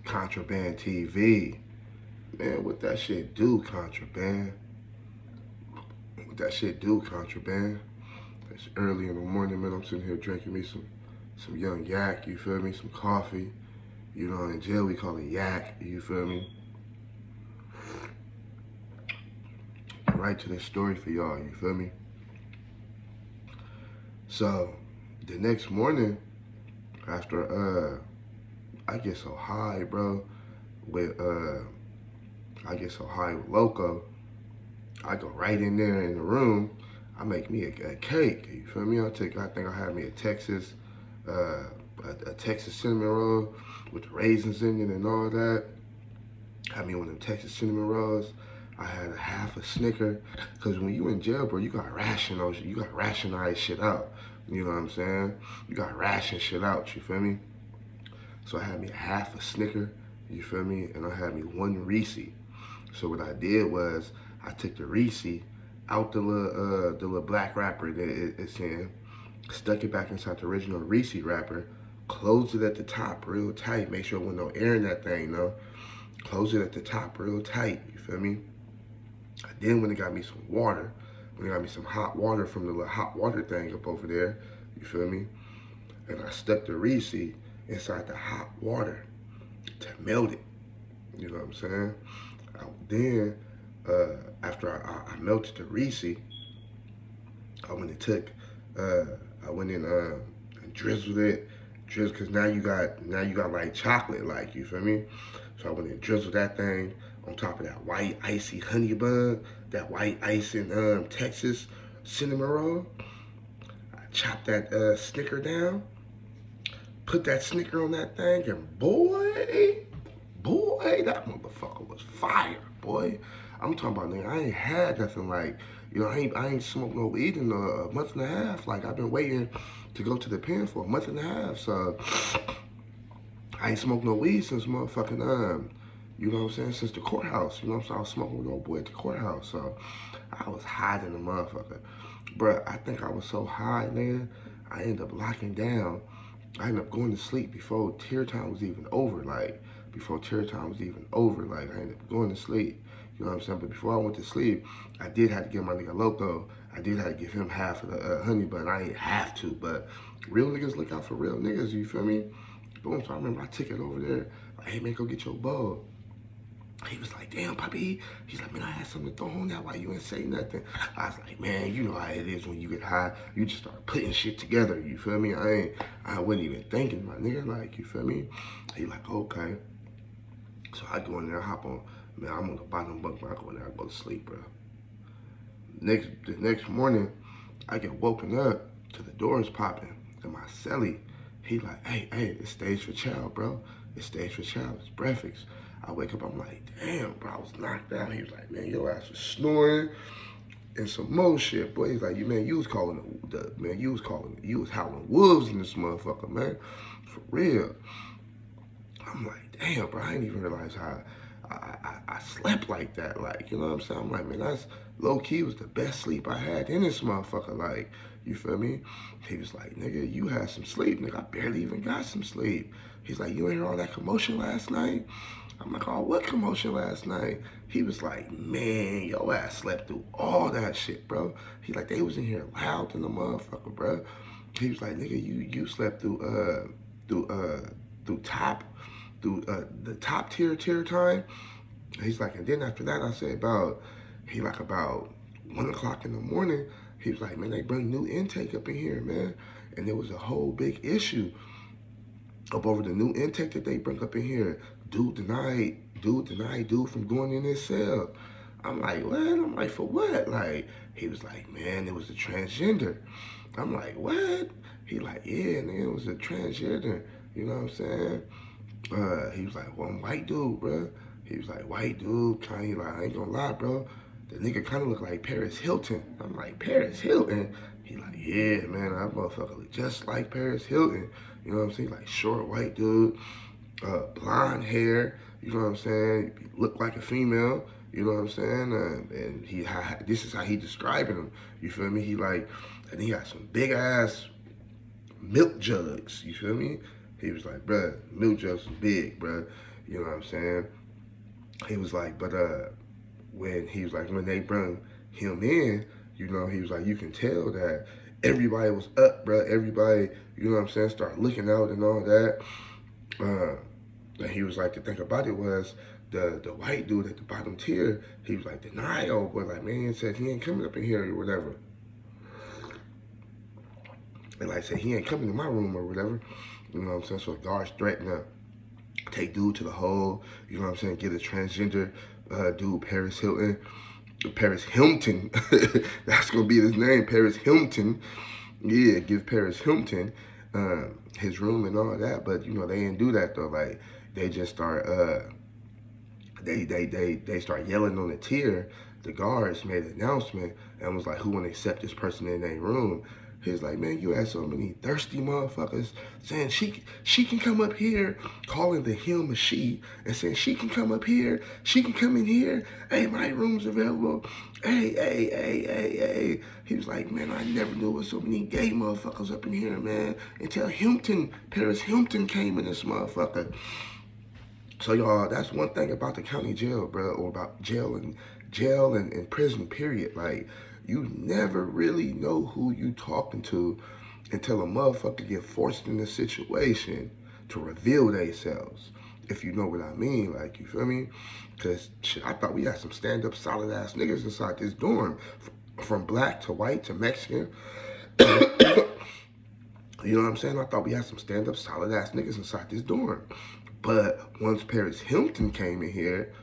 Contraband TV. Man, what that shit do, Contraband? What that shit do, Contraband? It's early in the morning, man. I'm sitting here drinking me some young yak, you feel me? Some coffee. You know, in jail we call it yak, you feel me? Right to this story for y'all, you feel me? So, the next morning, after I get so high, bro, with I get so high with Loco, I go right in there in the room. I make me a cake. You feel me? I think I had me a Texas, a Texas cinnamon roll with the raisins in it and all that. Had me one of them Texas cinnamon rolls. I had a half a Snicker, cause when you in jail, bro, you got ration those. You got rationize shit out. You know what I'm saying? You got ration shit out. You feel me? So I had me a half a Snicker. You feel me? And I had me one Reese. So what I did was I took the Reese out the little black wrapper that it's in, stuck it back inside the original Reese wrapper, closed it at the top real tight, make sure there was no air in that thing, no. Close it at the top real tight, you feel me? Then when it got me some water, when it got me some hot water from the little hot water thing up over there, you feel me? And I stuck the Reese inside the hot water to melt it, you know what I'm saying? Then, after I melted the Reese, I went and took, I went in and drizzled it, cause now you got like chocolate, like, you feel me? So I went and drizzled that thing on top of that white icy honey bun, that white icing Texas cinnamon roll. I chopped that Snicker down, put that Snicker on that thing, and boy, that motherfucker was fire, boy. I'm talking about, nigga, I ain't had nothing like, you know, I ain't smoked no weed in a month and a half. Like, I've been waiting to go to the pen for a month and a half, so I ain't smoked no weed since motherfucking, you know what I'm saying, since the courthouse. You know what I'm saying? I was smoking with old boy at the courthouse, so I was high than a motherfucker. Bruh, I think I was so high, man, I ended up locking down. I ended up going to sleep before tear time was even over, like, I ended up going to sleep. You know what I'm saying? But before I went to sleep, I did have to give my nigga Loco, I did have to give him half of the honey bun. I ain't have to, but real niggas look out for real niggas, you feel me? Boom, so I remember I took it over there, like, hey man, go get your bowl. He was like, damn, Poppy. He's like, man, I had something to throw on that. Why you ain't say nothing? I was like, man, you know how it is when you get high. You just start putting shit together. You feel me? I wasn't even thinking, my nigga. Like, you feel me? He like, okay. So I go in there, hop on. Man, I'm on the bottom bunk, but I go in there, I go to sleep, bro. The next morning, I get woken up to the doors popping. And my celly, he like, hey, it's stage for chow, bro. It's stage for chow. It's breakfast. I wake up, I'm like, damn, bro, I was knocked out. He was like, man, your ass was snoring and some more shit, boy. He's like, man, you was you was howling wolves in this motherfucker, man. For real. I'm like, damn, bro, I didn't even realize how I slept like that. Like, you know what I'm saying? I'm like, man, that's low key was the best sleep I had in this motherfucker. Like, you feel me? He was like, nigga, you had some sleep. Nigga, I barely even got some sleep. He's like, you ain't hear all that commotion last night? I'm like, oh, what commotion last night? He was like, man, your ass slept through all that shit, bro. He like, they was in here loud than the motherfucker, bro. He was like, nigga, you slept through through top the top tier time. He's like, and then after that, I said about 1 o'clock in the morning. He was like, man, they bring new intake up in here, man, and there was a whole big issue up over the new intake that they bring up in here. Dude denied dude from going in his cell. I'm like, what? I'm like, for what? Like, he was like, man, it was a transgender. I'm like, what? He like, yeah, man, it was a transgender. You know what I'm saying? He was like, well, I'm white dude, bro. He was like, white dude, kind of like, I ain't gonna lie, bro. The nigga kind of look like Paris Hilton. I'm like, Paris Hilton? He like, yeah, man, that motherfucker look just like Paris Hilton. You know what I'm saying? Like, short white dude, blonde hair. You know what I'm saying? Look like a female. You know what I'm saying? And this is how he describing him. You feel me? He like, and he got some big ass milk jugs. You feel me? He was like, bruh, milk jugs was big, bruh. You know what I'm saying? He was like, but when he was like, when they brought him in, you know, he was like, you can tell that everybody was up, bro. Everybody, you know what I'm saying, started looking out and all that. Uh, and he was like, the thing about it was the white dude at the bottom tier, he was like, deny old boy, like, man, said he ain't coming up in here or whatever. And like I said, he ain't coming to my room or whatever. You know what I'm saying? So the guards threatened to take dude to the hole. You know what I'm saying? Get a transgender dude, Paris Hilton. Paris Hilton. That's gonna be his name, Paris Hilton. Yeah, give Paris Hilton his room and all that. But you know they didn't do that though. Like they just start they start yelling on the tier. The guards made an announcement and was like, who want to accept this person in their room? He was like, man, you had so many thirsty motherfuckers saying she can come up here, calling the him a she, and saying she can come up here, she can come in here. Hey, my room's available. Hey. He was like, man, I never knew there was so many gay motherfuckers up in here, man. Until Paris Hilton came in this motherfucker. So y'all, that's one thing about the county jail, bro, or about jail and prison, period. Like, you never really know who you talking to until a motherfucker get forced in a situation to reveal themselves. If you know what I mean, like, you feel me? Cause shit, I thought we had some stand-up solid ass niggas inside this dorm. From black to white to Mexican. You know what I'm saying? I thought we had some stand-up solid ass niggas inside this dorm. But once Paris Hilton came in here,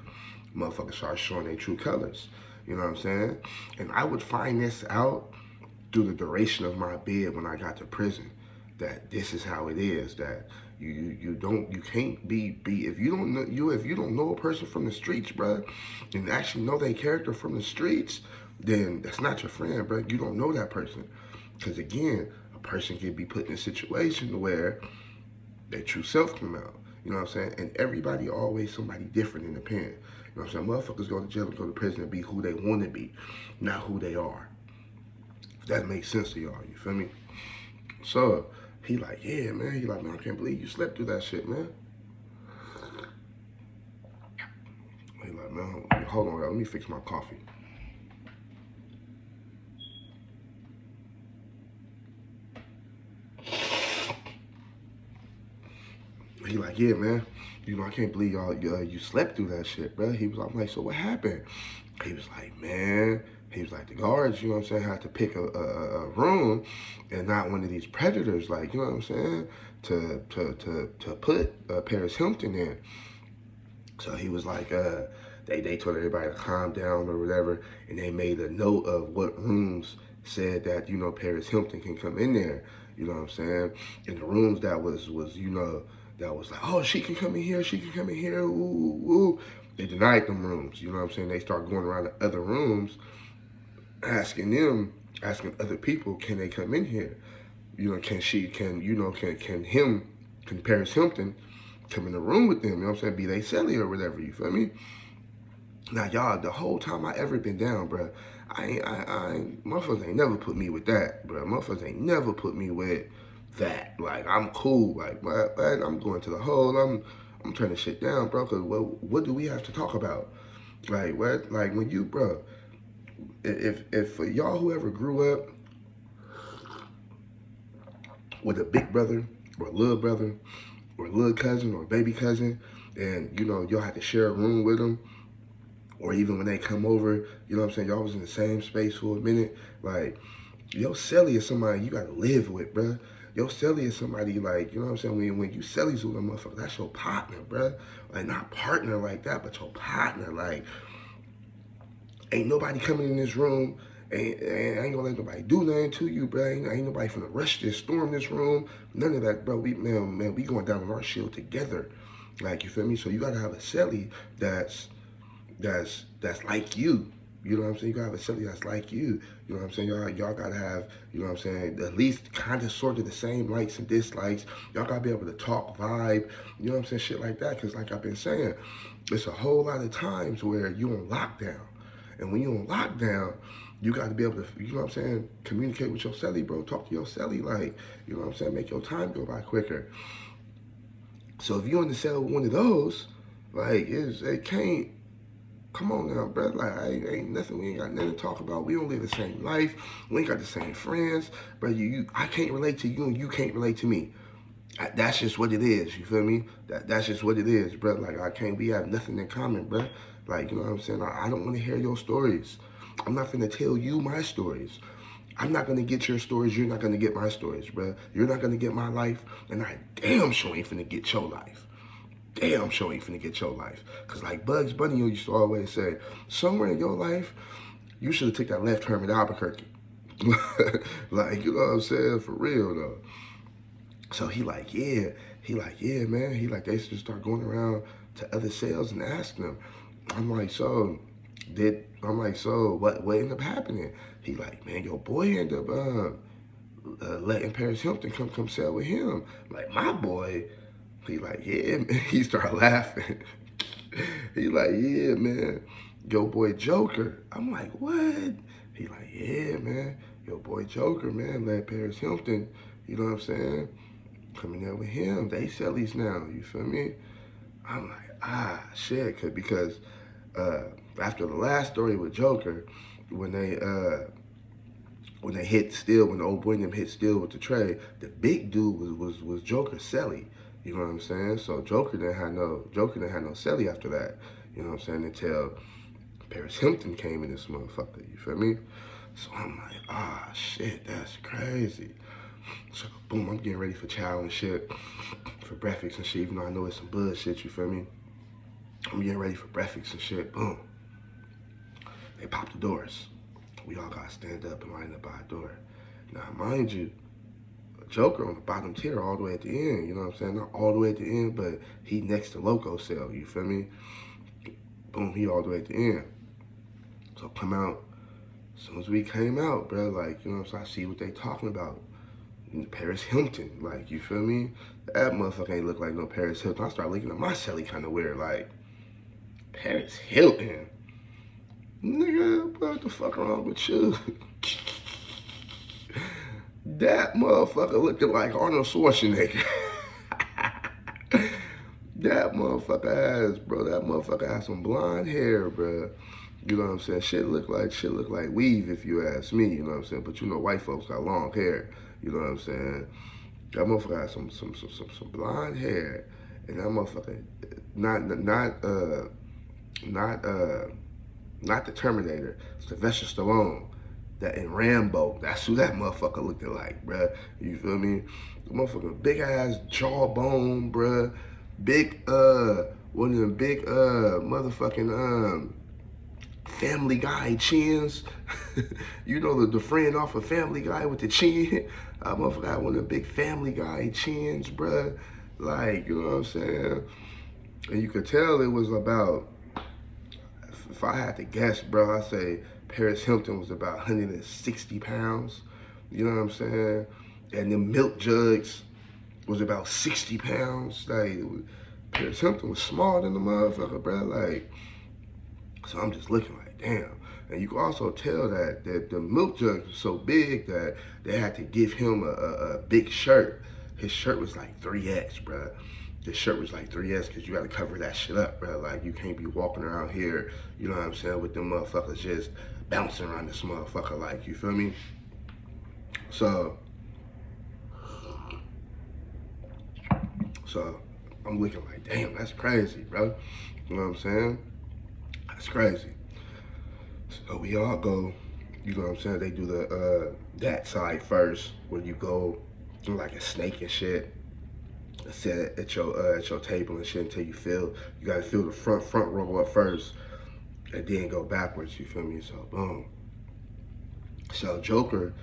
motherfuckers started showing their true colors. You know what I'm saying? And I would find this out through the duration of my bid when I got to prison. That this is how it is. That you can't be if you don't know if you don't know a person from the streets, bro, and actually know their character from the streets, then that's not your friend, bro. You don't know that person. Because again, a person can be put in a situation where their true self come out. You know what I'm saying? And everybody always somebody different in the pen. You know what I'm saying? Motherfuckers go to jail and go to prison and be who they want to be, not who they are. If that makes sense to y'all, you feel me? So, he like, yeah, man. He like, man, I can't believe you slept through that shit, man. He like, man, hold on, let me fix my coffee. He like, yeah, man. You know, I can't believe you slept through that shit, bro. He was like, I'm like, so what happened? He was like, man. He was like, the guards, you know what I'm saying, had to pick a room and not one of these predators, like, you know what I'm saying, to put Paris Hilton in. So he was like, they told everybody to calm down or whatever, and they made a note of what rooms said that, you know, Paris Hilton can come in there. You know what I'm saying? And the rooms that was you know, that was like, oh, she can come in here, she can come in here, ooh. They denied them rooms. You know what I'm saying? They start going around to other rooms, asking other people, can they come in here? You know, can Paris Hilton come in the room with them? You know what I'm saying? Be they celly or whatever. You feel me? Now, y'all, the whole time I ever been down, bro, motherfuckers ain't never put me with that, bro. Motherfuckers ain't never put me with that. Like, I'm cool. Like, but I'm going to the hole. I'm turning shit down, bro. Cause what do we have to talk about? Like, what? Like, when you, bro, if for y'all who ever grew up with a big brother or a little brother or a little cousin or a baby cousin, and you know y'all had to share a room with them, or even when they come over, you know what I'm saying, y'all was in the same space for a minute, like, your celly is somebody you gotta live with, bruh. Your celly is somebody, like, you know what I'm saying, when you cellies with a motherfucker, that's your partner, bruh. Like, not partner like that, but your partner. Like, ain't nobody coming in this room. Ain't gonna let nobody do nothing to you, bro. Ain't nobody finna rush this, storm this room. None of that, bro. We going down on our shield together. Like, you feel me? So you gotta have a celly that's like you. You know what I'm saying? You gotta have a celly that's like you. You know what I'm saying? Y'all gotta have, you know what I'm saying, at least kind of sort of the same likes and dislikes. Y'all gotta be able to talk, vibe, you know what I'm saying? Shit like that. Cause like I've been saying, it's a whole lot of times where you on lockdown. And when you on lockdown, you got to be able to, you know what I'm saying, communicate with your celly, bro. Talk to your celly, like, you know what I'm saying, make your time go by quicker. So if you're in the cell with one of those, Like, it can't. Come on now, bro. Like, ain't nothing. We ain't got nothing to talk about. We don't live the same life. We ain't got the same friends, bro. I can't relate to you, and you can't relate to me. That's just what it is. You feel me? That's just what it is, bro. Like, I can't. We have nothing in common, bro. Like, you know what I'm saying? I don't want to hear your stories. I'm not gonna tell you my stories. I'm not gonna get your stories. You're not gonna get my stories, bro. You're not gonna get my life, and I damn sure ain't finna get your life. Damn sure ain't finna get your life. Cause like Bugs Bunny used to always say, somewhere in your life, you should have took that left turn at Albuquerque. Like, you know what I'm saying? For real though. So he like, yeah, man. He like, they should start going around to other sales and asking them. I'm like, so what ended up happening? He like, man, your boy ended up letting Paris Hilton come sell with him. Like, my boy, he like, yeah, man. He started laughing. He like, yeah, man, your boy Joker. I'm like, what? He like, yeah, man, your boy Joker, man, let Paris Hilton, you know what I'm saying? Coming there with him. They sellies now, you feel me? I'm like, shit, because uh, after the last story with Joker, when they hit Steel, when the old boy and them hit Steel with the tray, the big dude was Joker Selly. You know what I'm saying? So Joker didn't have no Selly after that. You know what I'm saying? Until Paris Hilton came in this motherfucker. You feel me? So I'm like, shit, that's crazy. So boom, I'm getting ready for chow and shit, for breakfast and shit. Even though I know it's some bullshit. You feel me? I'm getting ready for breakfast and shit. Boom. They pop the doors. We all gotta stand up and line up by a door. Now, mind you, Joker on the bottom tier all the way at the end, you know what I'm saying? Not all the way at the end, but he next to Loco cell, you feel me? Boom, he all the way at the end. So come out, as soon as we came out, bro, like, you know what I'm saying? I see what they talking about. Paris Hilton, like, you feel me? That motherfucker ain't look like no Paris Hilton. I start looking at my celly kind of weird, like, Paris Hilton? Nigga, what the fuck wrong with you? That motherfucker looking like Arnold Schwarzenegger. That motherfucker has some blonde hair, bro. You know what I'm saying? Shit look like weave if you ask me, you know what I'm saying? But you know white folks got long hair, you know what I'm saying? That motherfucker has some blonde hair. And that motherfucker not the Terminator, Sylvester Stallone. That in Rambo, that's who that motherfucker looked like, bruh. You feel me? The motherfucker big ass jawbone, bruh. Big one of them big motherfucking Family Guy chins. You know the friend off of Family Guy with the chin. I motherfucker had one of the big Family Guy chins, bruh. Like, you know what I'm saying? And you could tell it was about, if I had to guess, bro, I'd say Paris Hilton was about 160 pounds. You know what I'm saying? And the milk jugs was about 60 pounds. Like, Paris Hilton was smaller than the motherfucker, bro. Like, so I'm just looking like, damn. And you can also tell that the milk jugs was so big that they had to give him a big shirt. His shirt was like 3X, bro. His shirt was like 3X because you got to cover that shit up, bro. Like, you can't be walking around here, you know what I'm saying, with them motherfuckers just bouncing around this motherfucker, like, you feel me? So I'm looking like, damn, that's crazy, bro. You know what I'm saying? That's crazy. So we all go, you know what I'm saying? They do the that side first, where you go like a snake and shit. Sit at your table and shit until you gotta feel the front row up first, and then go backwards. You feel me? So boom. So Joker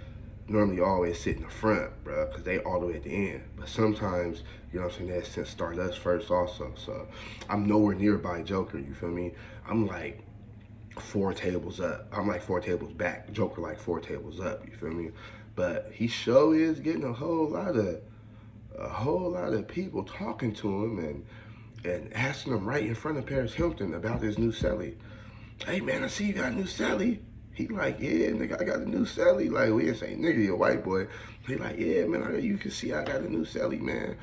normally always sit in the front, bro, because they all the way at the end. But sometimes, you know what I'm saying, they start us first also. So I'm nowhere nearby Joker, you feel me? I'm like 4 tables up. I'm like 4 tables back. Joker like 4 tables up, you feel me? But he sure is getting a whole lot of people talking to him and asking him right in front of Paris Hilton about his new celly. Hey man, I see you got a new celly. He like, yeah, nigga, I got a new celly. Like, we didn't say nigga, you a white boy. He like, yeah, man, you can see I got a new celly, man.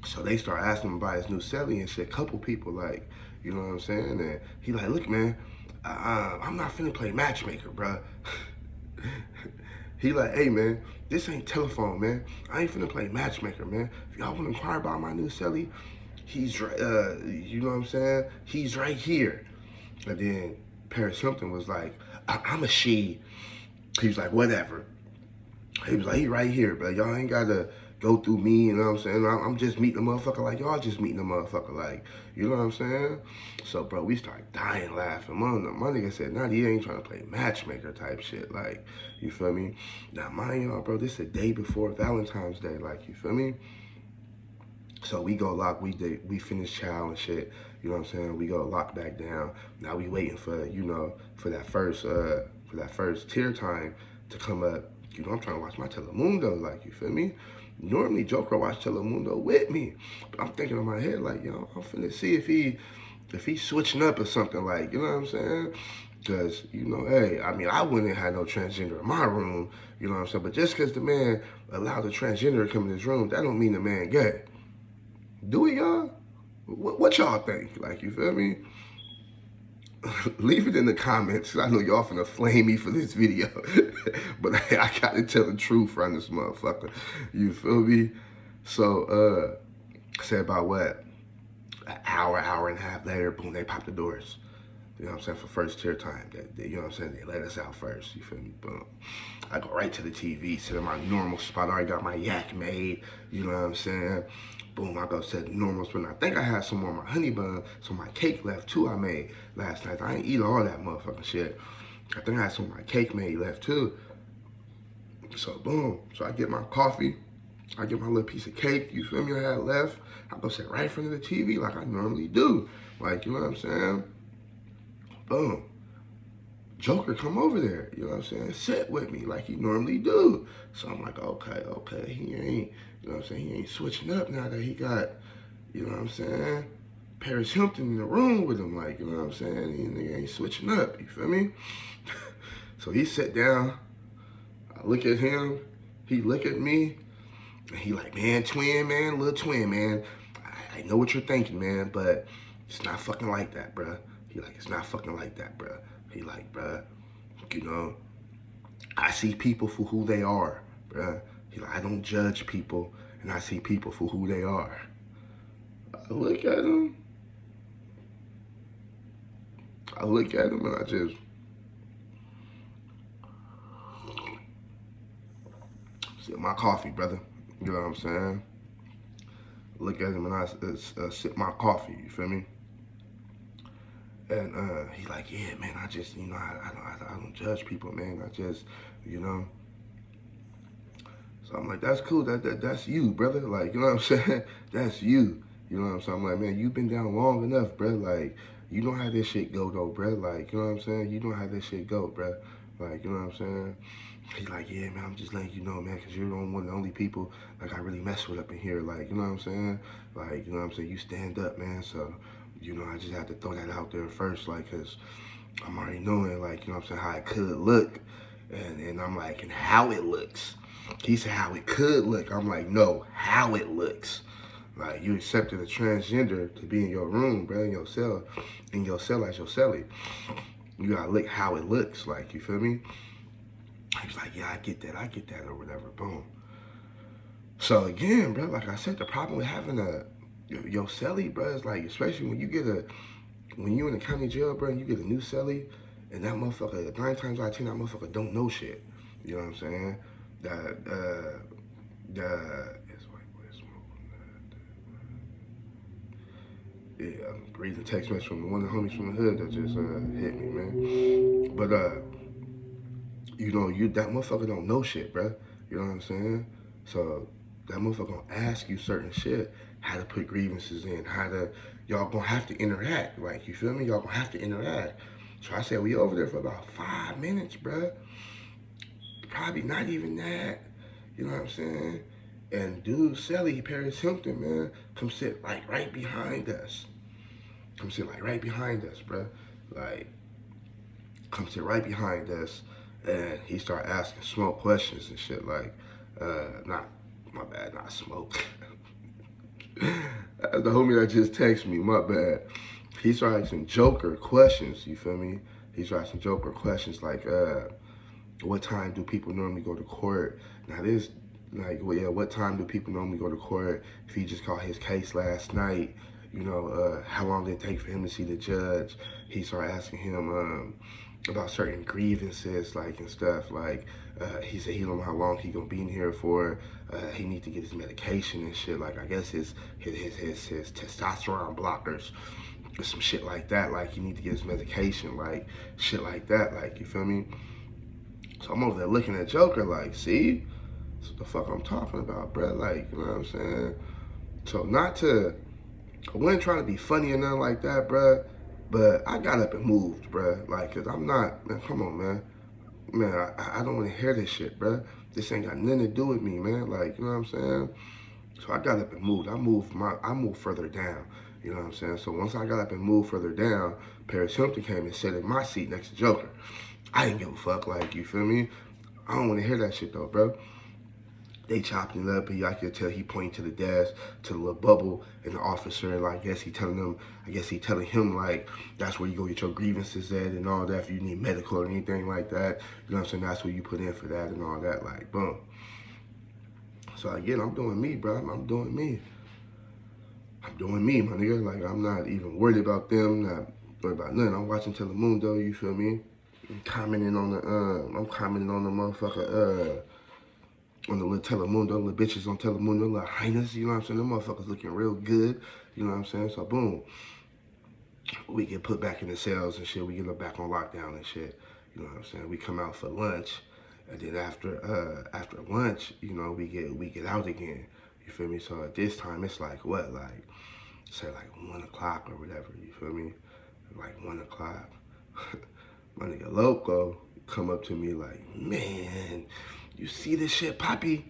So they start asking him about his new celly and shit. Couple people like, you know what I'm saying? And he like, look, man, I'm not finna play matchmaker, bro. He like, hey, man, this ain't telephone, man. I ain't finna play matchmaker, man. If y'all want to inquire about my new celly, he's right, you know what I'm saying? He's right here. And then Paris Hilton was like, I'm a she. He was like, whatever. He was like, he right here, but y'all ain't gotta go through me, you know what I'm saying? I'm just meeting the motherfucker like y'all just meeting the motherfucker like, you know what I'm saying? So, bro, we started dying laughing. My nigga said, nah, he ain't trying to play matchmaker type shit, like, you feel me? Now, mind y'all, bro, this is the day before Valentine's Day, like, you feel me? So we go lock, we finish chow and shit, you know what I'm saying? We go lock back down. Now we waiting for, you know, for that first tier time to come up. You know, I'm trying to watch my Telemundo, like, you feel me? Normally Joker watch Telemundo with me. But I'm thinking in my head, like, yo, I'm finna see if he's switching up or something, like, you know what I'm saying? Because, you know, hey, I mean, I wouldn't have had no transgender in my room, you know what I'm saying? But just because the man allowed the transgender to come in his room, that don't mean the man gay. Do it, y'all? What y'all think? Like, you feel me? Leave it in the comments. I know y'all finna flame me for this video. But I gotta tell the truth around this motherfucker. You feel me? So, say about what? An hour and a half later, boom, they pop the doors. You know what I'm saying? For first tier time. You know what I'm saying? They let us out first. You feel me? Boom. I go right to the TV, sit in my normal spot. I already got my yak made. You know what I'm saying? Boom, I go sit normal spot. I think I had some more of my honey bun, some of my cake left too I made last night. I ain't eat all that motherfucking shit. I think I had some of my cake made left too. So boom. So I get my coffee. I get my little piece of cake, you feel me, I had left. I go sit right in front of the TV like I normally do. Like, you know what I'm saying? Boom. Joker come over there, you know what I'm saying? Sit with me like he normally do. So I'm like, okay, he ain't, you know what I'm saying? He ain't switching up now that he got, you know what I'm saying? Paris Hilton in the room with him, like, you know what I'm saying? He nigga ain't switching up, you feel me? So he sit down, I look at him, he look at me, and he like, man, twin, man, little twin, man. I know what you're thinking, man, but it's not fucking like that, bruh. He like, it's not fucking like that, bruh. He like, bruh, you know, I see people for who they are, bruh. He like, I don't judge people, and I see people for who they are. I look at him, and I just sip my coffee, brother. You know what I'm saying? Look at him and I sip my coffee, you feel me? And he like, yeah, man, I just, you know, I don't judge people, man. I just, you know. So I'm like, that's cool. That's you, brother. Like, you know what I'm saying? That's you. You know what I'm saying? I'm like, man, you've been down long enough, bro. Like, you know how this shit go, though, bro. Like, you know what I'm saying? You know how this shit go, bro. Like, you know what I'm saying? He's like, yeah, man, I'm just letting you know, man, because you're one of the only people, like, I really mess with up in here. Like, you know what I'm saying? Like, you know what I'm saying? You stand up, man. So, you know, I just had to throw that out there first, like, because I'm already knowing, like, you know what I'm saying, how it could look. And I'm like, and how it looks. He said how it could look. I'm like, no, how it looks. Like, you accepted a transgender to be in your room, bro, in your cell as your celly. You gotta look how it looks, like, you feel me? He's like, yeah, I get that, or whatever, boom. So again, bro, like I said, the problem with having your celly, bro, is like, especially when you in the county jail, bro, and you get a new celly, and that motherfucker, 9 times out of 10, that motherfucker don't know shit. You know what I'm saying? Yeah, I'm reading text message from one of the homies from the hood that just hit me, man. But you know, that motherfucker don't know shit, bro. You know what I'm saying? So that motherfucker gonna ask you certain shit, how to put grievances in, y'all gonna have to interact. Like, you feel me? Y'all gonna have to interact. So I said, we over there for about 5 minutes, bro. Probably not even that. You know what I'm saying? And dude, Sally, Paris Hilton, man, come sit like right behind us. Come sit like right behind us, bro. Like, come sit right behind us. And he started asking Smoke questions and shit like, not, my bad, not Smoke. That's the homie that just texted me, my bad. He started asking Joker questions, you feel me? He started asking Joker questions like, what time do people normally go to court? Now this, like, well, yeah, what time do people normally go to court? If he just caught his case last night, you know, how long did it take for him to see the judge? He started asking him about certain grievances, like, and stuff. Like, he said he don't know how long he gonna be in here for. He need to get his medication and shit. Like, I guess his testosterone blockers or some shit like that. Like, he need to get his medication, like, shit like that. Like, you feel me? So I'm over there looking at Joker like, see? That's what the fuck I'm talking about, bruh. Like, you know what I'm saying? So I wasn't trying to be funny or nothing like that, bruh. But I got up and moved, bruh. Like, cause I'm not, man, come on, man. Man, I don't want to hear this shit, bruh. This ain't got nothing to do with me, man. Like, you know what I'm saying? So I got up and moved. I moved further down. You know what I'm saying? So once I got up and moved further down, Paris Hilton came and sat in my seat next to Joker. I didn't give a fuck, like, you feel me? I don't want to hear that shit though, bro. They chopped it up, and I could tell he pointed to the desk, to the little bubble, and the officer, and like, I guess he telling him like, that's where you go get your grievances at and all that, if you need medical or anything like that. You know what I'm saying? That's where you put in for that and all that, like, boom. So again, I'm doing me, bro. I'm doing me. I'm doing me, my nigga. Like, I'm not even worried about them, not worried about nothing. I'm watching Telemundo, you feel me? I'm commenting on the motherfucker, on the little Telemundo, little bitches on Telemundo, little highness, you know what I'm saying? Them motherfuckers looking real good, you know what I'm saying? So boom, we get put back in the cells and shit. We get back on lockdown and shit, you know what I'm saying? We come out for lunch, and then after lunch, you know, we get out again. You feel me? So at this time, it's like what, like say like 1 o'clock or whatever. You feel me? Like 1 o'clock. My nigga Loco come up to me like, man, you see this shit, Poppy?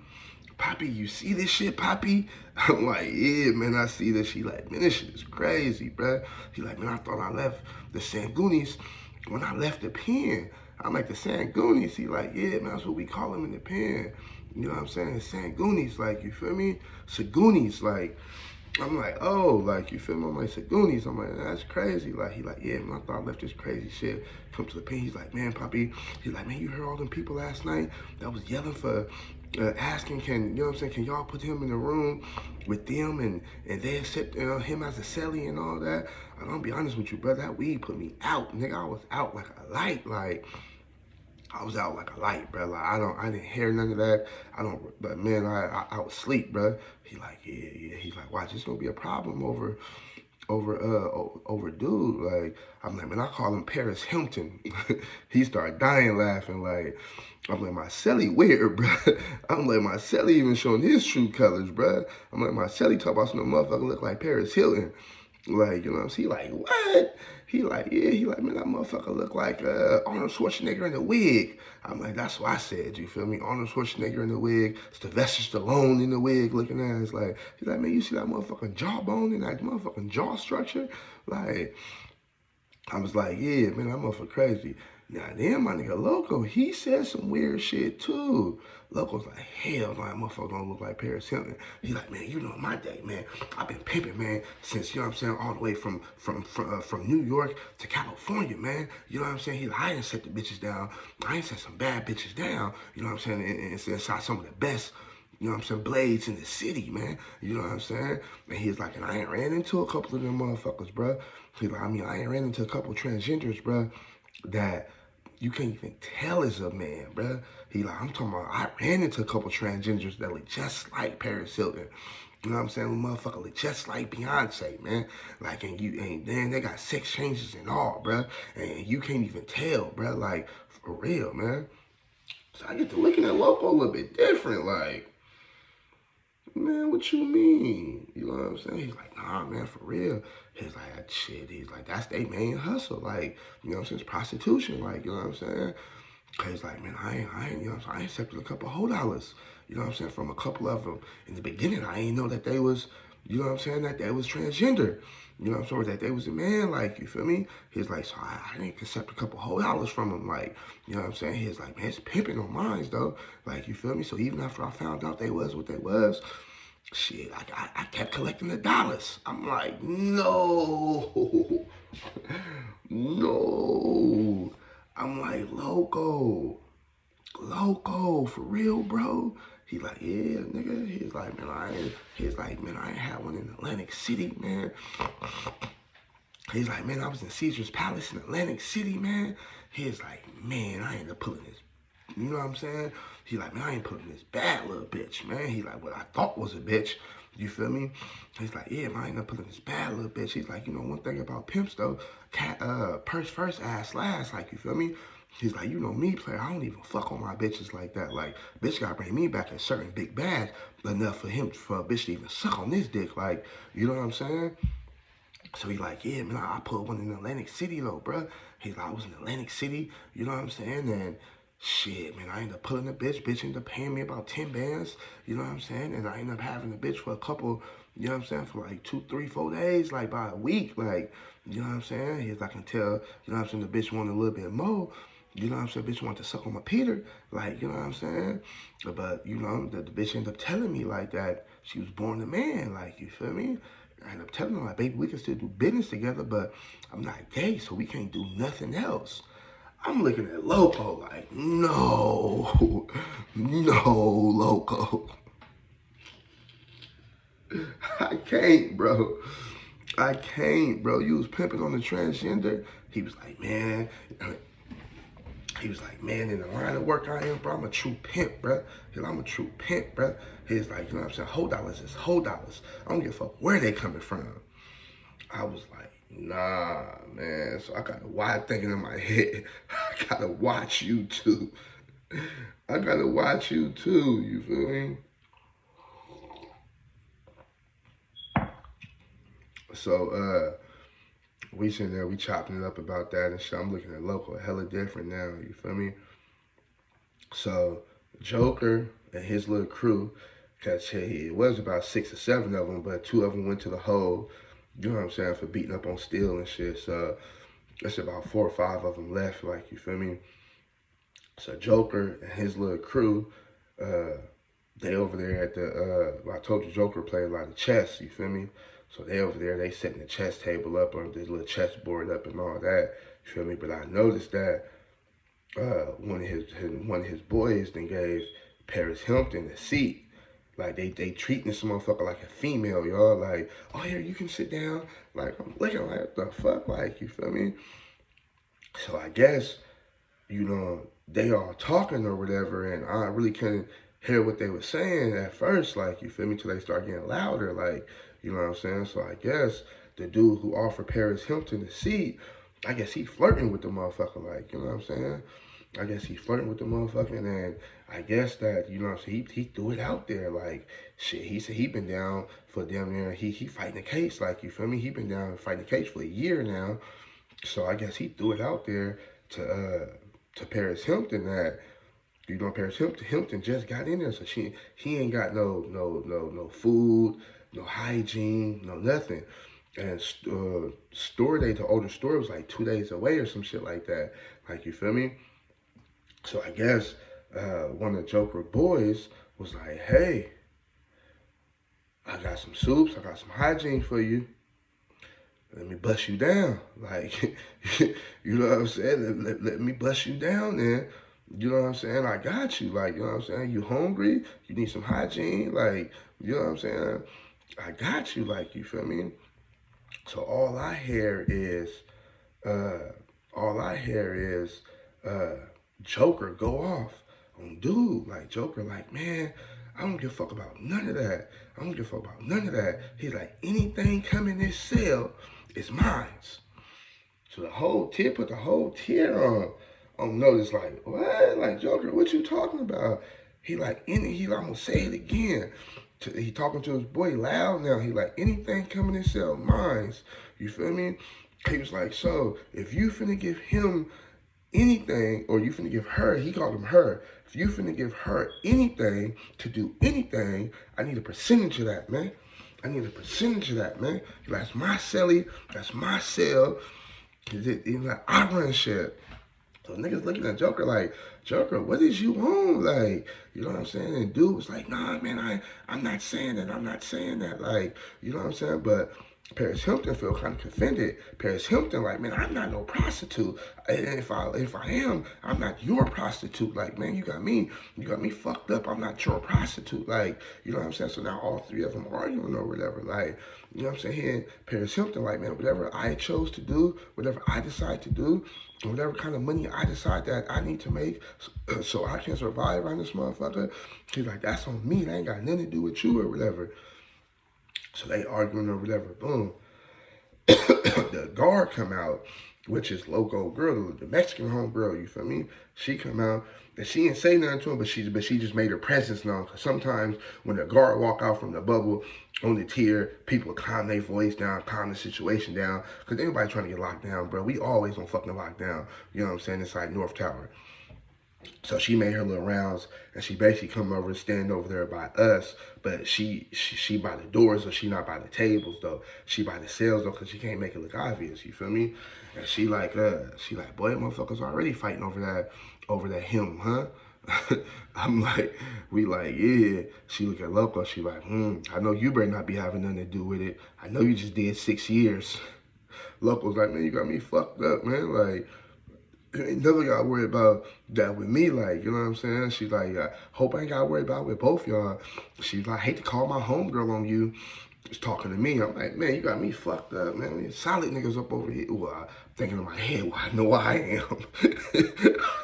Poppy, you see this shit, Poppy? I'm like, yeah, man, I see this. She like, man, this shit is crazy, bruh. He like, man, I thought I left the Sangoonies when I left the pen. I'm like, the Sangoonies? He like, yeah, man, that's what we call them in the pen. You know what I'm saying? Sangoonies, like, you feel me? Sagoonies, like, I'm like, oh, like, you feel me? I'm like, Sagoonies. I'm like, that's crazy. Like, he like, yeah, man, I thought I left this crazy shit. Come to the pen. He's like, man, Poppy. He's like, man, you heard all them people last night that was yelling for, asking, you know what I'm saying, can y'all put him in the room with them and they accept him as a celly and all that? I'm gonna be honest with you, brother, that weed put me out, nigga. I was out like a light, like, I was out like a light, bro. Like, I didn't hear none of that. But man, I was asleep, bro. He like, yeah. He's like, watch, it's gonna be a problem over dude. Like, I'm like, man, I call him Paris Hilton. He started dying laughing. Like, I'm like, my celly weird, bro. I'm like, my celly even showing his true colors, bro. I'm like, my celly talk about some motherfucker look like Paris Hilton. Like, you know what I'm saying? He like, what? He like, yeah. He like, man, that motherfucker look like Arnold Schwarzenegger in the wig. I'm like, that's what I said, you feel me? Arnold Schwarzenegger in the wig, Sylvester Stallone in the wig looking ass. Like, he's like, man, you see that motherfucking jawbone and that motherfucking jaw structure? Like, I was like, yeah, man, that motherfucker crazy. Now then, my nigga Loco, he said some weird shit too. Loco's like, hell no, that motherfucker don't look like Paris Hilton. He like, man, you know my day, man. I've been pimping, man, since, you know what I'm saying, all the way from New York to California, man. You know what I'm saying? He like, I didn't set the bitches down. I ain't set some bad bitches down. You know what I'm saying? And it's inside some of the best, you know what I'm saying, blades in the city, man. You know what I'm saying? And he's like, and I ain't ran into a couple of them motherfuckers, bro. He's like, I mean, I ain't ran into a couple of transgenders, bro, that you can't even tell is a man, bro. He like, I'm talking about, I ran into a couple of transgenders that look just like Paris Hilton. You know what I'm saying? Motherfucker look just like Beyonce, man. Like, and then they got sex changes and all, bro. And you can't even tell, bro. Like, for real, man. So I get to looking at Loco a little bit different, like, man, what you mean? You know what I'm saying? He's like, nah, man, for real. He's like, shit. He's like, that's their main hustle. Like, you know what I'm saying? It's prostitution. Like, you know what I'm saying? He's like, man, I ain't, you know what I'm saying? I accepted a couple $100. You know what I'm saying? From a couple of them. In the beginning, I ain't know that they was, you know what I'm saying? That they was transgender. You know what I'm saying? Or that they was a man, like, you feel me? He's like, so I didn't accept a couple $100 from him. Like, you know what I'm saying? He's like, man, it's pimping on mine, though. Like, you feel me? So even after I found out they was what they was, Shit, I kept collecting the dollars. I'm like, no, no. I'm like, Loco, for real, bro. He's like, yeah, nigga. He's like, man, I ain't had one in Atlantic City, man. He's like, man, I was in Caesar's Palace in Atlantic City, man. He's like, man, I ain't pulling this. You know what I'm saying? He's like, man, I ain't pulling this bad little bitch, man. He's like, what I thought was a bitch. You feel me? He's like, yeah, man, I ain't pulling this bad little bitch. He's like, you know, one thing about pimps though, purse first, ass last. Like, you feel me? He's like, you know me, player. I don't even fuck on my bitches like that. Like, bitch gotta bring me back a certain big bag enough for a bitch to even suck on this dick. Like, you know what I'm saying? So he like, yeah, man, I put one in Atlantic City though, bruh. He's like, I was in Atlantic City, you know what I'm saying? And shit, man, I ended up pulling the bitch. Bitch ended up paying me about 10 bands, you know what I'm saying? And I ended up having the bitch for a couple, you know what I'm saying, for like 2, 3, 4 days, like by a week, like, you know what I'm saying? He's like, I can tell, you know what I'm saying, the bitch wanted a little bit more. You know what I'm saying? Bitch wanted to suck on my Peter. Like, you know what I'm saying? But, you know, the bitch ended up telling me like that she was born a man. Like, you feel me? I ended up telling her, like, baby, we can still do business together, but I'm not gay, so we can't do nothing else. I'm looking at Loco like, no, no, Loco. I can't, bro. I can't, bro. You was pimping on the transgender. He was like, man. He was like, man, in the line of work I am, bro, I'm a true pimp, bro. He's like, I'm a true pimp, bro. He's like, you know what I'm saying? Whole dollars is whole dollars. I don't give a fuck where they coming from. I was like, nah, man. So I got a wide thinking in my head. I gotta watch you too. I gotta watch you too. You feel me? So we sitting there, we chopping it up about that and shit. I'm looking at Loco hella different now. You feel me? So Joker and his little crew, cause it was about 6 or 7 of them, but 2 of them went to the hole. You know what I'm saying, for beating up on Steel and shit. So it's about 4 or 5 of them left. Like, you feel me? So Joker and his little crew, they over there at the, I told you Joker played a lot of chess, you feel me? So they over there, they setting the chess table up or this little chessboard up and all that, you feel me? But I noticed that one of his boys then gave Paris Hilton a seat. Like they treating this motherfucker like a female, y'all. Like, oh here, you can sit down. Like I'm looking like, what the fuck? Like, you feel me? So I guess, you know, they all talking or whatever, and I really couldn't hear what they were saying at first, like, you feel me, till they start getting louder, like, you know what I'm saying? So I guess the dude who offered Paris Hilton the seat, I guess he flirting with the motherfucker, like, you know what I'm saying? I guess he flirting with the motherfucker, and I guess that, you know, so he threw it out there, like, shit, he said he been down for damn near, he fighting the case, like, you feel me? He been down fighting the case for a year now, so I guess he threw it out there to Paris Hilton that, you know, Paris Hilton just got in there, so he ain't got no food, no hygiene, no nothing. And store day to older store was like 2 days away or some shit like that. Like, you feel me? So I guess one of the Joker boys was like, hey, I got some soups, I got some hygiene for you. Let me bust you down. Like, you know what I'm saying? Let me bust you down then. You know what I'm saying? I got you. Like, you know what I'm saying? You hungry? You need some hygiene? Like, you know what I'm saying? I got you. Like, you feel me? So uh, all I hear is Joker go off on dude. Like, Joker, like, man, I don't give a fuck about none of that. I don't give a fuck about none of that. He's like, anything come in this cell is mine. So the whole tier put the whole tier on notice, like, what? Like, Joker, what you talking about? He like, he like, I'm gonna say it again. He talking to his boy loud now. He like, anything coming in cell, mines. You feel me? He was like, so if you finna give him anything, or you finna give her, he called him her. If you finna give her anything to do anything, I need a percentage of that, man. I need a percentage of that, man. That's my celly, that's my cell. Like, I run shit. So niggas looking at Joker like, Joker, what is you on? Like, you know what I'm saying? And dude was like, nah, man, I'm not saying that. I'm not saying that. Like, you know what I'm saying? But Paris Hilton feel kind of offended. Paris Hilton like, man, I'm not no prostitute. And if I am, I'm not your prostitute. Like, man, you got me fucked up. I'm not your prostitute. Like, you know what I'm saying? So now all three of them arguing or whatever. Like, you know what I'm saying? Here, Paris Hilton like, man, whatever I chose to do, whatever I decide to do, whatever kind of money I decide that I need to make so I can survive around this motherfucker, she's like, that's on me. That ain't got nothing to do with you or whatever. So they arguing or whatever. Boom. The guard come out, which is Loco girl, the Mexican homegirl, you feel me? She come out and she didn't say nothing to him, but she just made her presence known. Cause sometimes when the guard walk out from the bubble on the tier, people calm their voice down, calm the situation down. Cause anybody trying to get locked down, bro, we always on fucking lockdown. You know what I'm saying? Inside North Tower. So she made her little rounds, and she basically come over and stand over there by us. But she by the doors, so she not by the tables though. She by the cells though, cause she can't make it look obvious. You feel me? And she like, boy, motherfuckers already fighting over that him, huh? I'm like, we like, yeah. She look at Loco. She like, I know you better not be having nothing to do with it. I know you just did 6 years. Loco's like, man, you got me fucked up, man. Like, ain't never got worried about that with me, like, you know what I'm saying? She's like, hope I ain't got worried about it with both y'all. She's like, I hate to call my homegirl on you. Just talking to me. I'm like, man, you got me fucked up, man. I mean, solid niggas up over here. Well, thinking in my head, well, I know I am.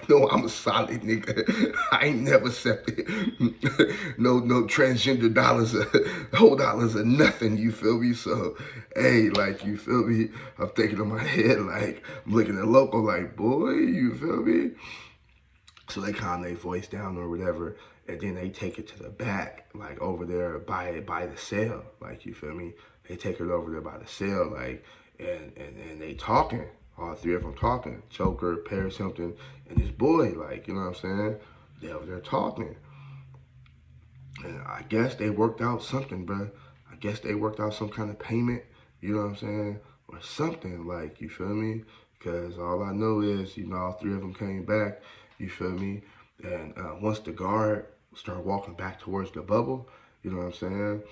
No, I'm a solid nigga. I ain't never accepted no transgender dollars, whole dollars or nothing, you feel me? So, hey, like, you feel me? I'm thinking in my head, like, I'm looking at Loco like, boy, you feel me? So they calm their voice down or whatever, and then they take it to the back, like over there by the cell, like, you feel me? They take it over there by the cell, like, and they talking, all three of them talking, Joker, Paris Hilton, and his boy, like, you know what I'm saying? They over there talking, and I guess they worked out something, bro. I guess they worked out some kind of payment, you know what I'm saying? Or something, like, you feel me? Because all I know is, you know, all three of them came back, you feel me? And once the guard started walking back towards the bubble, you know what I'm saying?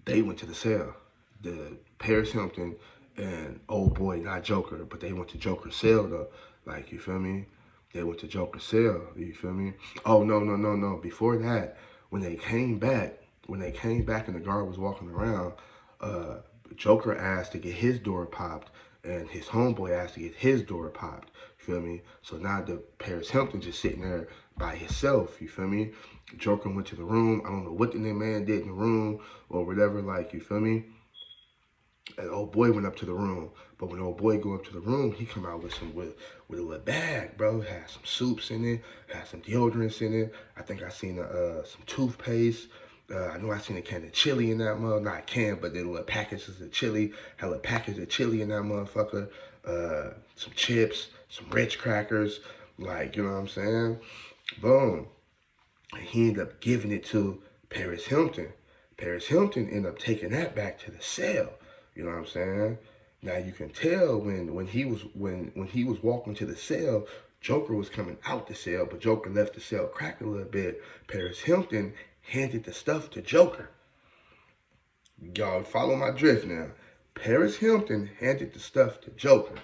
They went to the cell. The Paris Hilton and old boy, not Joker, but they went to Joker's cell though. Like, you feel me? They went to Joker's cell, you feel me? Oh, no. Before that, when they came back and the guard was walking around, Joker asked to get his door popped, and his homeboy asked to get his door popped. You feel me? So now the Paris Hilton just sitting there by himself. You feel me? Joker went to the room. I don't know what the man did in the room or whatever. Like, you feel me? And old boy went up to the room, but when old boy go up to the room, he come out with a little bag, bro. Had some soups in it, had some deodorants in it. I think I seen some toothpaste. I know I seen a can of chili in that mother. Not a can, but the little packages of chili. Had a package of chili in that motherfucker. Some chips, some Ritz crackers. Like, you know what I'm saying? Boom. And he ended up giving it to Paris Hilton. Paris Hilton ended up taking that back to the cell. You know what I'm saying? Now you can tell when he was walking to the cell, Joker was coming out the cell, but Joker left the cell cracked a little bit. Paris Hilton handed the stuff to Joker. Y'all follow my drift now. Paris Hilton handed the stuff to Joker.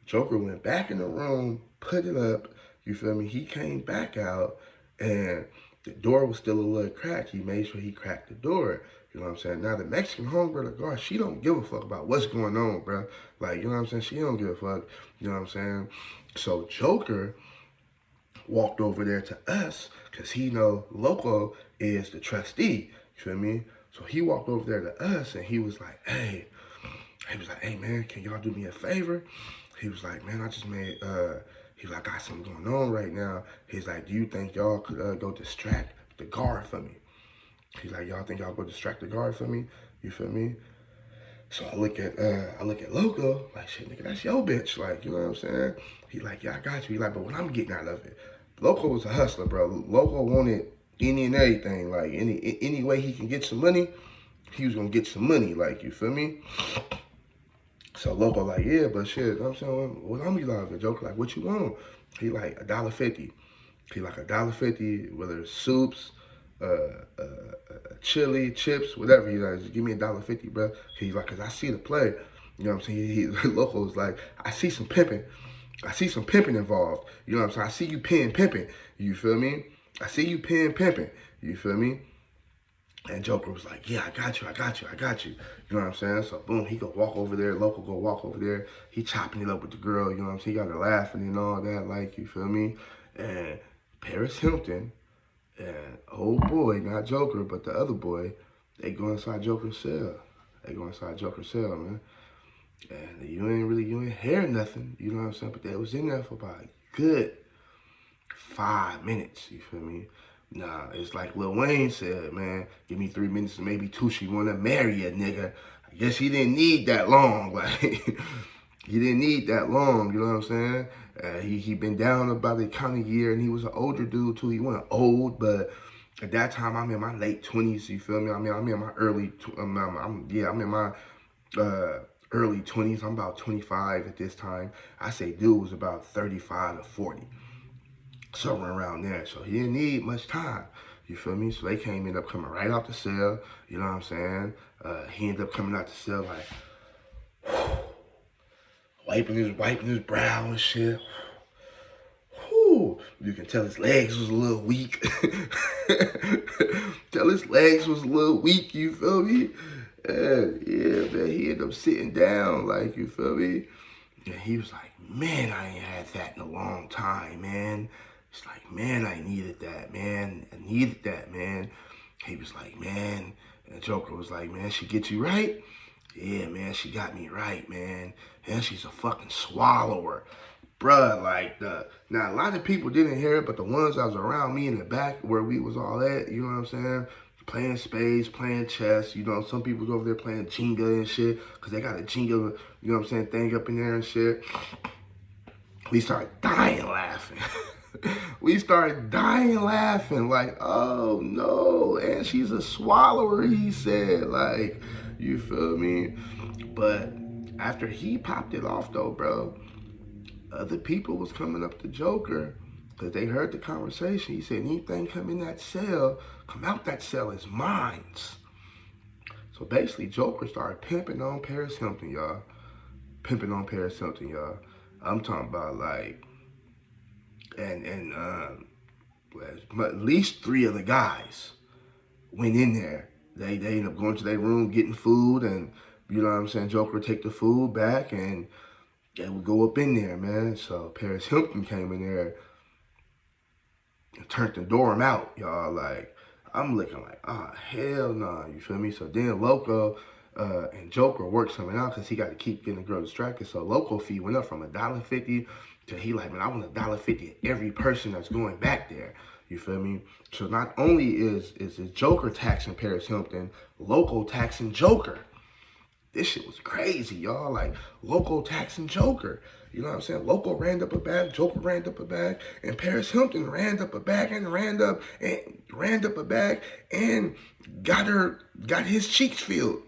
Joker went back in the room, put it up, you feel me? He came back out, and the door was still a little cracked. He made sure he cracked the door. You know what I'm saying? Now, the Mexican homegirl, the guard, she don't give a fuck about what's going on, bro. Like, you know what I'm saying? She don't give a fuck. You know what I'm saying? So, Joker walked over there to us because he know Loco is the trustee. You feel me? So, he walked over there to us, and he was like, hey, man, can y'all do me a favor? He was like, man, I just made, he's like, I got something going on right now. He's like, do you think y'all could go distract the guard for me? He's like, y'all think y'all go distract the guard for me? You feel me? So I look at Loco, like, shit, nigga, that's your bitch. Like, you know what I'm saying? He like, yeah, I got you. He like, but what I'm getting out of it, Loco was a hustler, bro. Loco wanted any and everything. Like, any way he can get some money, he was gonna get some money. Like, you feel me? So Loco like, yeah, but shit, you know what I'm saying, what I'm be like, the Joker like, what you want? He like $1.50. He like $1.50, whether it's soups, chili, chips, whatever. He like, just give me $1.50, bro. He's like, cause I see the play. You know what I'm saying? Loco's like, I see some pimping. I see some pimping involved. You know what I'm saying? I see you pimping. You feel me? I see you pimping. You feel me? And Joker was like, yeah, I got you. You know what I'm saying? So boom, he go walk over there. Loco go walk over there. He chopping it up with the girl. You know what I'm saying? He got her laughing and all that. Like, you feel me? And Paris Hilton and old boy, not Joker, but the other boy, they go inside Joker's cell. Man. And you ain't hear nothing. You know what I'm saying? But they was in there for about a good 5 minutes. You feel me? Nah, it's like Lil Wayne said, man, give me 3 minutes and maybe 2, she wanna marry a nigga. I guess he didn't need that long, like, he didn't need that long, you know what I'm saying? He been down about a kind of year, and he was an older dude too. He wasn't old, but at that time, I'm in my late 20s, you feel me? I mean, I'm in my I'm in my early 20s. I'm about 25 at this time. I say dude was about 35 to 40. Somewhere around there. So he didn't need much time. You feel me? So they ended up coming right out the cell. You know what I'm saying? He ended up coming out the cell like wiping his brow and shit. Whew. You can tell his legs was a little weak. You feel me? Yeah, man, he ended up sitting down, like, you feel me? And he was like, man, I ain't had that in a long time, man. It's like, man, I needed that, man. He was like, man. And Joker was like, man, she get you right? Yeah, man, she got me right, man. And she's a fucking swallower. Bruh, like, now a lot of people didn't hear it, but the ones that was around me in the back where we was all at, you know what I'm saying? Playing spades, playing chess, you know, some people was over there playing Jenga and shit, because they got a Jenga, you know what I'm saying, thing up in there and shit. We started dying laughing. Like, oh no, and she's a swallower, he said, like, you feel me? But after he popped it off though, bro, other people was coming up to Joker because they heard the conversation. He said, anything come out that cell is mine. So basically, Joker started pimping on Paris Hilton, y'all. I'm talking about like, and at least 3 of the guys went in there. They ended up going to their room, getting food, and you know what I'm saying, Joker would take the food back and they would go up in there, man. So Paris Hilton came in there and turned the dorm out, y'all. Like, I'm looking like, oh, hell nah, you feel me? So then Loco and Joker worked something out because he got to keep getting the girl distracted. So Loco fee went up from $1.50 to he like, man, I want $1.50 every person that's going back there. You feel me? So not only is Joker taxing Paris Hilton, Loco taxing Joker. This shit was crazy, y'all. Like, Loco taxing Joker. You know what I'm saying? Loco ran up a bag, Joker ran up a bag, and Paris Hilton ran up a bag and got his cheeks filled.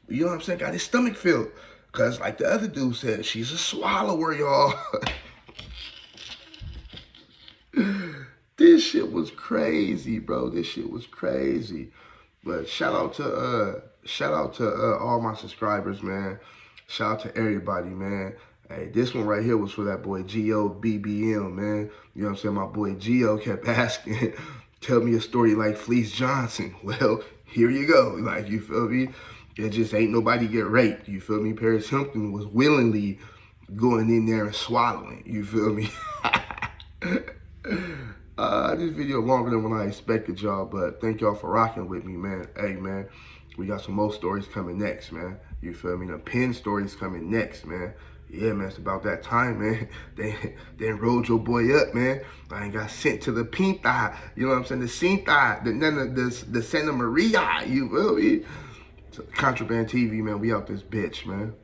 You know what I'm saying? Got his stomach filled. Cause like the other dude said, she's a swallower, y'all. This shit was crazy, bro. But shout out to all my subscribers, man. Shout out to everybody, man. Hey, this one right here was for that boy GOBBM, man. You know what I'm saying? My boy Gio kept asking, tell me a story like Fleece Johnson. Well, here you go. Like, you feel me? It just ain't nobody get raped. You feel me? Paris Hilton was willingly going in there and swallowing. You feel me? This video longer than what I expected, y'all, but thank y'all for rocking with me, man. Hey, man, we got some more stories coming next, man. You feel me? The pin stories coming next, man. Yeah, man, it's about that time, man. They enrolled your boy up, man. I ain't got sent to the Pinta, you know what I'm saying? The Cinta, the Santa Maria, you feel me? So, Contraband TV, man, we out this bitch, man.